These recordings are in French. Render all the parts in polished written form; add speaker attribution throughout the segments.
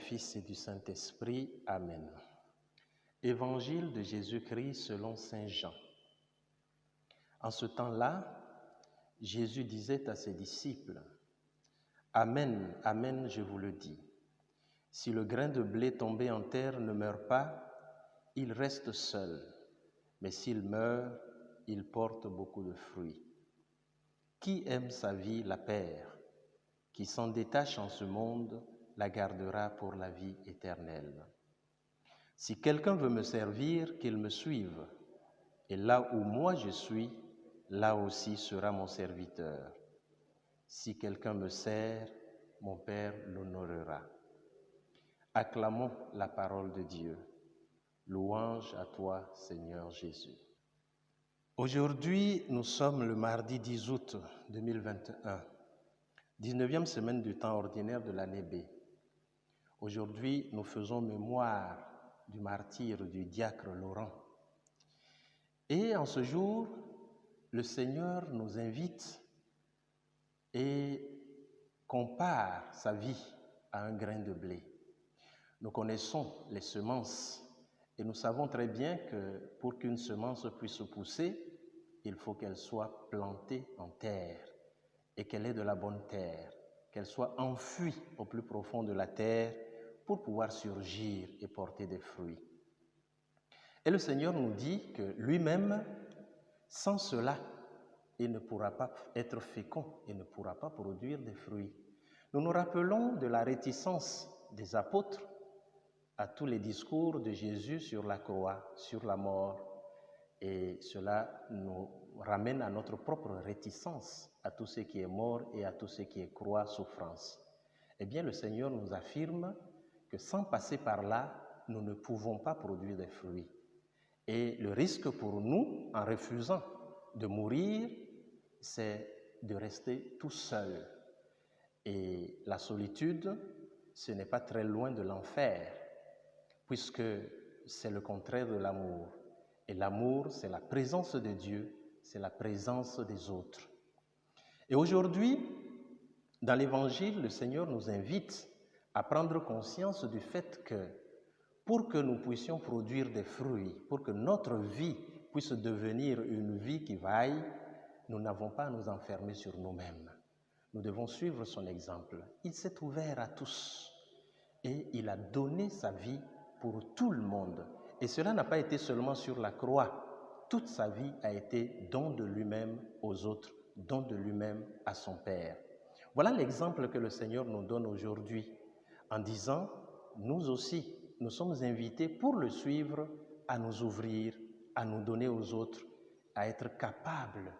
Speaker 1: Fils et du Saint-Esprit. Amen. Évangile de Jésus-Christ selon saint Jean. En ce temps-là, Jésus disait à ses disciples, « Amen, amen, je vous le dis. Si le grain de blé tombé en terre ne meurt pas, il reste seul, mais s'il meurt, il porte beaucoup de fruits. Qui aime sa vie la perd, qui s'en détache en ce monde la gardera pour la vie éternelle. Si quelqu'un veut me servir, qu'il me suive, et là où moi je suis, là aussi sera mon serviteur. Si quelqu'un me sert, mon Père l'honorera. » Acclamons la parole de Dieu. Louange à toi, Seigneur Jésus. Aujourd'hui, nous sommes le mardi 10 août 2021, 19e semaine du temps ordinaire de l'année B. Aujourd'hui, nous faisons mémoire du martyre du diacre Laurent. Et en ce jour, le Seigneur nous invite et compare sa vie à un grain de blé. Nous connaissons les semences et nous savons très bien que pour qu'une semence puisse pousser, il faut qu'elle soit plantée en terre et qu'elle ait de la bonne terre, qu'elle soit enfouie au plus profond de la terre pour pouvoir surgir et porter des fruits. Et le Seigneur nous dit que lui-même, sans cela, il ne pourra pas être fécond, il ne pourra pas produire des fruits. Nous nous rappelons de la réticence des apôtres à tous les discours de Jésus sur la croix, sur la mort. Et cela nous ramène à notre propre réticence à tout ce qui est mort et à tout ce qui est croix, souffrance. Eh bien, le Seigneur nous affirme que sans passer par là, nous ne pouvons pas produire des fruits. Et le risque pour nous, en refusant de mourir, c'est de rester tout seul. Et la solitude, ce n'est pas très loin de l'enfer, puisque c'est le contraire de l'amour. Et l'amour, c'est la présence de Dieu, c'est la présence des autres. Et aujourd'hui, dans l'Évangile, le Seigneur nous invite à prendre conscience du fait que pour que nous puissions produire des fruits, pour que notre vie puisse devenir une vie qui vaille, nous n'avons pas à nous enfermer sur nous-mêmes. Nous devons suivre son exemple. Il s'est ouvert à tous et il a donné sa vie pour tout le monde. Et cela n'a pas été seulement sur la croix. Toute sa vie a été don de lui-même aux autres, don de lui-même à son Père. Voilà l'exemple que le Seigneur nous donne aujourd'hui en disant, nous aussi, nous sommes invités pour le suivre à nous ouvrir, à nous donner aux autres, à être capables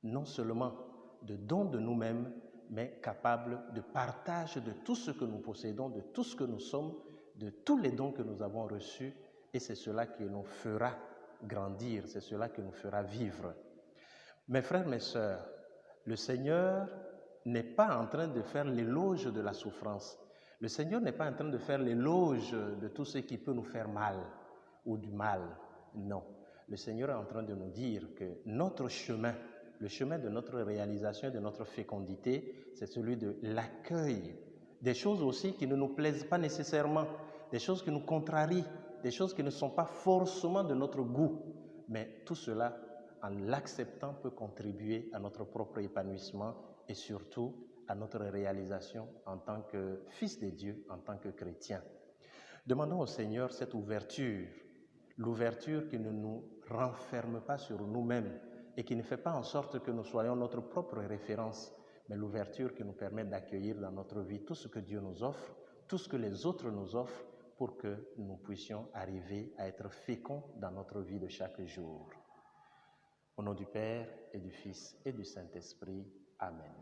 Speaker 1: non seulement de don de nous-mêmes, mais capables de partage de tout ce que nous possédons, de tout ce que nous sommes, de tous les dons que nous avons reçus, et c'est cela qui nous fera grandir, c'est cela qui nous fera vivre. Mes frères, mes sœurs, le Seigneur n'est pas en train de faire l'éloge de la souffrance. Le Seigneur n'est pas en train de faire l'éloge de tout ce qui peut nous faire mal ou du mal. Non. Le Seigneur est en train de nous dire que notre chemin, le chemin de notre réalisation et de notre fécondité, c'est celui de l'accueil. Des choses aussi qui ne nous plaisent pas nécessairement, des choses qui nous contrarient, des choses qui ne sont pas forcément de notre goût. Mais tout cela, en l'acceptant, peut contribuer à notre propre épanouissement et surtout à notre réalisation en tant que fils de Dieu, en tant que chrétien. Demandons au Seigneur cette ouverture, l'ouverture qui ne nous renferme pas sur nous-mêmes et qui ne fait pas en sorte que nous soyons notre propre référence, mais l'ouverture qui nous permet d'accueillir dans notre vie tout ce que Dieu nous offre, tout ce que les autres nous offrent, pour que nous puissions arriver à être féconds dans notre vie de chaque jour. Au nom du Père et du Fils et du Saint-Esprit. Amen.